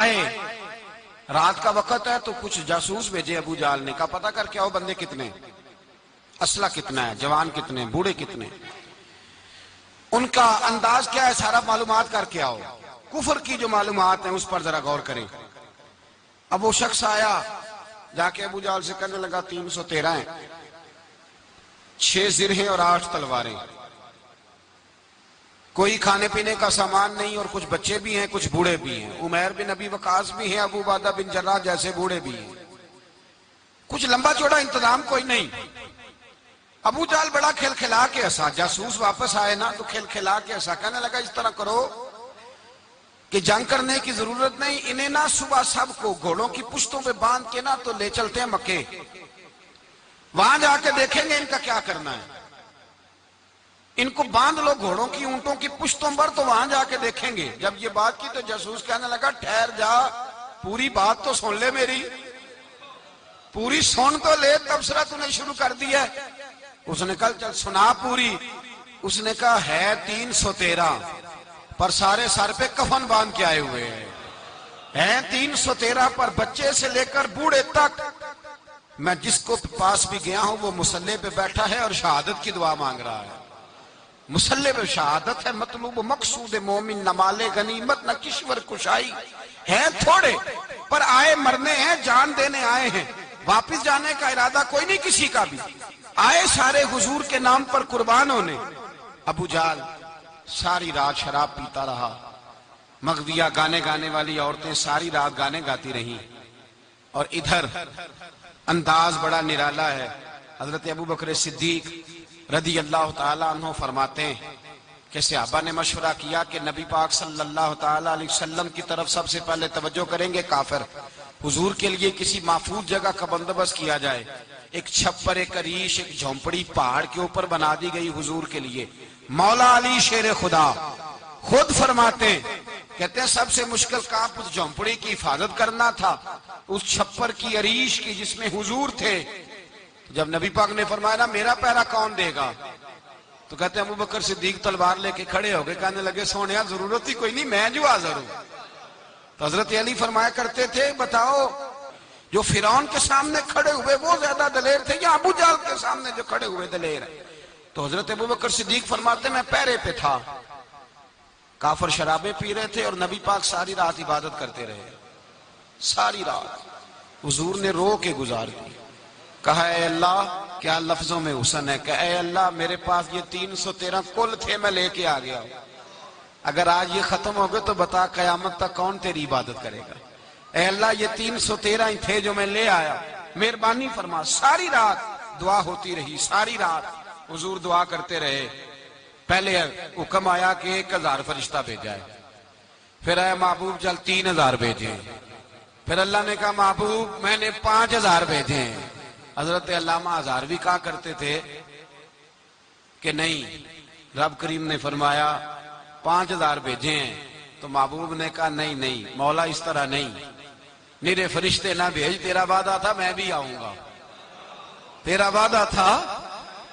رات کا وقت ہے تو کچھ جاسوس بھیجے ابو جہل نے، کہا پتہ کر کے آؤ بندے کتنے، اسلحہ کتنا ہے، جوان کتنے، بوڑھے کتنے، ان کا انداز کیا ہے، سارا معلومات کر کے آؤ۔ کفر کی جو معلومات ہیں اس پر ذرا غور کریں۔ اب وہ شخص آیا جا کے ابو جہل سے کہنے لگا 313 ہیں، 6 زرہیں اور 8 تلواریں، کوئی کھانے پینے کا سامان نہیں، اور کچھ بچے بھی ہیں کچھ بوڑھے بھی ہیں، عمیر بن ابی وقاص بھی ہیں، ابو عبیدہ بن جراح جیسے بوڑھے بھی ہیں، کچھ لمبا چوڑا انتظام کوئی نہیں۔ ابو جہل بڑا کھل کھلا کے ہنسا، جاسوس واپس آئے نا تو کھل کھلا کے ہنسا، کہنے لگا اس طرح کرو کہ جنگ کرنے کی ضرورت نہیں، انہیں نا صبح سب کو گھوڑوں کی پشتوں پہ باندھ کے نا تو لے چلتے ہیں مکے، وہاں جا کے دیکھیں گے ان کا کیا کرنا ہے، ان کو باندھ لو گھوڑوں کی اونٹوں کی پشتوں پر تو وہاں جا کے دیکھیں گے۔ جب یہ بات کی تو جاسوس کہنے لگا ٹھہر جا، پوری بات تو سن لے، میری پوری سن تو لے، تبصرہ تو نے شروع کر دیا ہے۔ اس نے کہا چل سنا پوری۔ اس نے کہا ہے 313 پر سارے سر پہ کفن باندھ کے آئے ہوئے ہیں 313 پر بچے سے لے کر بوڑھے تک، میں جس کو پاس بھی گیا ہوں وہ مصلی پہ بیٹھا ہے اور شہادت کی دعا مانگ رہا ہے۔ مصلی پہ شہادت ہے، مطلوب مقصود مومن نہ مال غنیمت نہ کشور کشائی، ہیں تھوڑے پر آئے مرنے ہیں، جان دینے آئے ہیں، واپس جانے کا ارادہ کوئی نہیں کسی کا بھی، آئے سارے حضور کے نام پر قربان ہونے۔ ابو جہل ساری رات شراب پیتا رہا، مغویہ گانے گانے والی عورتیں ساری رات گانے گاتی رہیں، اور ادھر انداز بڑا نرالا ہے۔ حضرت ابو بکر صدیق رضی اللہ تعالیٰ عنہ فرماتے ہیں کہ صحابہ نے مشورہ کیا کہ نبی پاک صلی اللہ تعالیٰ علیہ وسلم کی طرف سب سے پہلے توجہ کریں گے کافر، حضور کے لیے کسی محفوظ جگہ کا بندوبست کیا جائے، ایک چھپر، ایک عریش، ایک جھونپڑی پہاڑ کے اوپر بنا دی گئی حضور کے لیے۔ مولا علی شیر خدا خود فرماتے ہیں، کہتے ہیں سب سے مشکل کام اس جھونپڑی کی حفاظت کرنا تھا، اس چھپر کی، عریش کی جس میں حضور تھے۔ جب نبی پاک نے فرمایا نا میرا پہرا کون دے گا، تو کہتے ہیں ابو بکر صدیق تلوار لے کے کھڑے ہو گئے، کہنے لگے سونیا ضرورت ہی کوئی نہیں، میں جو حاضر ہوں۔ تو حضرت علی فرمایا کرتے تھے بتاؤ جو فرعون کے سامنے کھڑے ہوئے وہ زیادہ دلیر تھے یا ابو جہل کے سامنے جو کھڑے ہوئے دلیر ہیں؟ تو حضرت ابو بکر صدیق فرماتے میں پہرے پہ تھا، کافر شرابیں پی رہے تھے اور نبی پاک ساری رات عبادت کرتے رہے، ساری رات حضور نے رو کے گزار دی۔ کہا اے اللہ، کیا لفظوں میں حسن ہے کہ اے اللہ میرے پاس یہ 313 کل تھے، میں لے کے آ گیا ہوں، اگر آج یہ ختم ہو گئے تو بتا قیامت تک کون تیری عبادت کرے گا؟ اے اللہ یہ 313 ہی تھے جو میں لے آیا، مہربانی فرما۔ ساری رات دعا ہوتی رہی، ساری رات حضور دعا کرتے رہے۔ پہلے حکم آیا کہ 1000 فرشتہ بھیجا ہے، پھر اے محبوب چل 3000 بھیجے، پھر اللہ نے کہا محبوب میں نے 5000 بھیجے ہیں۔ حضرت علامہ ہزاروی کہا کرتے تھے کہ نہیں، رب کریم نے فرمایا 5000 بھیجے ہیں، تو محبوب نے کہا نہیں مولا اس طرح نہیں، میرے فرشتے نہ بھیج، تیرا وعدہ تھا میں بھی آؤں گا، تیرا وعدہ تھا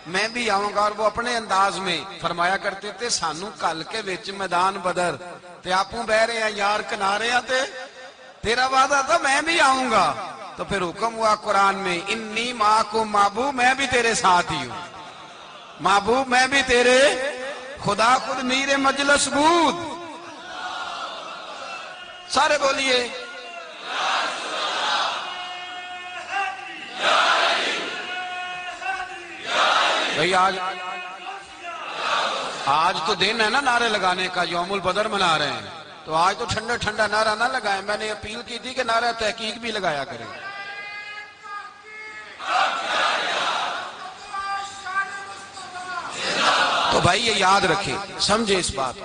میں بھی آؤں گا۔ اور وہ اپنے انداز میں فرمایا کرتے تھے سانو کل کے وچ میدان بدر تے آپوں بہ رہے ہیں یار کنارے ہیں تے تیرا وعدہ تھا میں بھی آؤں گا۔ تو پھر حکم ہوا قرآن میں انی معکم، محبوب میں بھی تیرے ساتھ ہی ہوں، محبوب میں بھی تیرے، خدا خود میر مجلس بود، سارے بولیے بھئی آج تو دن ہے نا نعرے لگانے کا، یوم البدر منا رہے ہیں، تو آج تو ٹھنڈا ٹھنڈا نعرہ نہ لگائیں، میں نے اپیل کی تھی کہ نعرہ تحقیق بھی لگایا کریں۔ تو بھائی یہ یاد رکھیں، سمجھے اس بات۔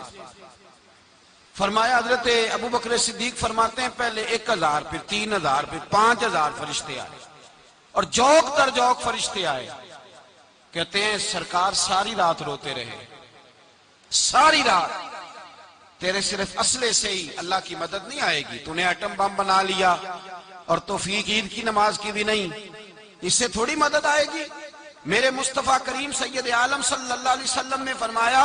فرمایا حضرت ابو بکر صدیق فرماتے ہیں پہلے 1000 پھر 3000 پھر 5000 فرشتے آئے، اور جوک تر جوک فرشتے آئے۔ کہتے ہیں سرکار ساری رات روتے رہے، ساری رات، تیرے صرف اسلحے سے ہی اللہ کی مدد نہیں آئے گی، تو نے ایٹم بم بنا لیا اور توفیق عید کی نماز کی بھی نہیں، اس سے تھوڑی مدد آئے گی۔ میرے مصطفیٰ کریم سید عالم صلی اللہ علیہ وسلم نے فرمایا،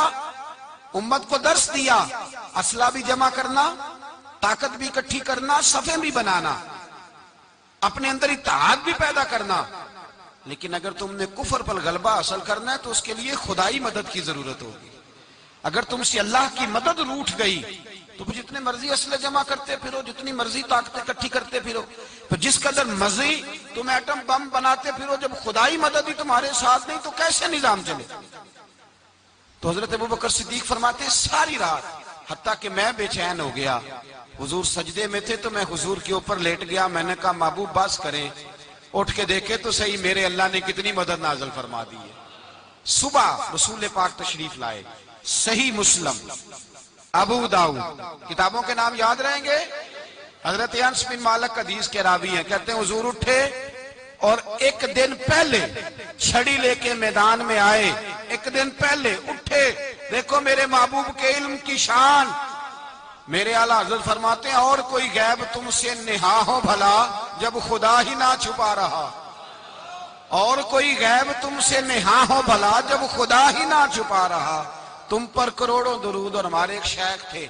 امت کو درس دیا اسلحہ بھی جمع کرنا، طاقت بھی اکٹھی کرنا، صفیں بھی بنانا، اپنے اندر اتحاد بھی پیدا کرنا. لیکن اگر تم نے کفر پر غلبہ حاصل کرنا ہے تو اس کے لیے خدائی مدد کی ضرورت ہوگی. اگر تم سے اللہ کی مدد روٹھ گئی تو جتنے مرضی اسلحے جمع کرتے پھرو، جتنی مرضی طاقتیں اکٹھی کرتے پھرو، تو جس قدر مرضی تم ایٹم بم بناتے پھرو، جب خدائی مدد ہی تمہارے ساتھ نہیں تو کیسے نظام چلے؟ تو حضرت ابوبکر صدیق فرماتے ہیں ساری رات حتیٰ کہ میں بے چین ہو گیا. حضور سجدے میں تھے تو میں حضور کے اوپر لیٹ گیا. میں نے کہا محبوب بس کریں، اٹھ کے دیکھے تو صحیح میرے اللہ نے کتنی مدد نازل فرما دی ہے. صبح رسول پاک تشریف لائے. صحیح مسلم، ابو داؤد، کتابوں کے نام یاد رہیں گے. حضرت انس بن مالک حدیث کے راوی ہیں، کہتے ہیں حضور اٹھے اور ایک دن پہلے چھڑی لے کے میدان میں آئے. ایک دن پہلے اٹھے. دیکھو میرے محبوب کے علم کی شان. میرے اعلیٰ حضرت فرماتے ہیں اور کوئی غیب تم سے نہا ہو بھلا جب خدا ہی نہ چھپا رہا. اور کوئی غیب تم سے نہا ہو بھلا جب خدا ہی نہ چھپا رہا. تم پر کروڑوں درود. اور ہمارے ایک شیخ تھے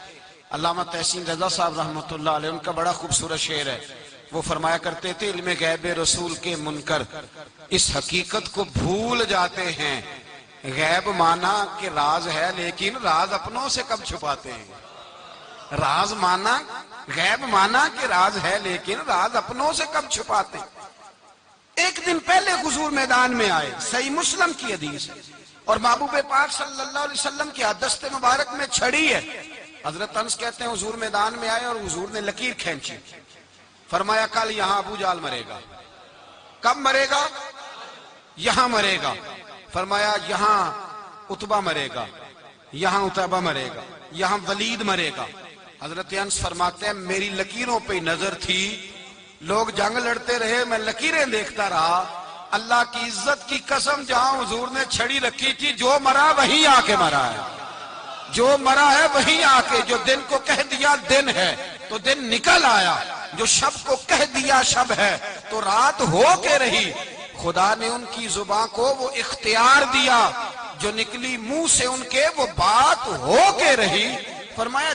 علامہ تحسین رضا صاحب رحمۃ اللہ علیہ، ان کا بڑا خوبصورت شعر ہے. وہ فرمایا کرتے تھے علم غیب رسول کے منکر اس حقیقت کو بھول جاتے ہیں. غیب مانا کہ راز ہے لیکن راز اپنوں سے کب چھپاتے ہیں. راز مانا، غیب مانا کہ راز ہے لیکن راز اپنوں سے کب چھپاتے ہیں. ایک دن پہلے حضور میدان میں آئے. صحیح مسلم کی حدیث ہے. اور محبوب پاک صلی اللہ علیہ وسلم کی دست مبارک میں چھڑی ہے. حضرت انس کہتے ہیں حضور میدان میں آئے اور حضور نے لکیر کھینچی. فرمایا کل یہاں ابو جال مرے گا. کب مرے گا؟ یہاں مرے گا. فرمایا یہاں عتبہ مرے گا، یہاں عتبہ مرے گا، یہاں ولید مرے گا. حضرت انس فرماتے ہیں میری لکیروں پہ نظر تھی. لوگ جنگ لڑتے رہے، میں لکیریں دیکھتا رہا. اللہ کی عزت کی قسم جہاں حضور نے چھڑی رکھی تھی جو مرا وہیں آ کے مرا ہے. جو مرا ہے وہیں آ کے. جو دن کو کہہ دیا دن ہے تو دن نکل آیا. جو شب کو کہہ دیا شب ہے تو رات ہو کے رہی. خدا نے ان کی زبان کو وہ اختیار دیا، جو نکلی منہ سے ان کے وہ بات ہو کے رہی. فرمایا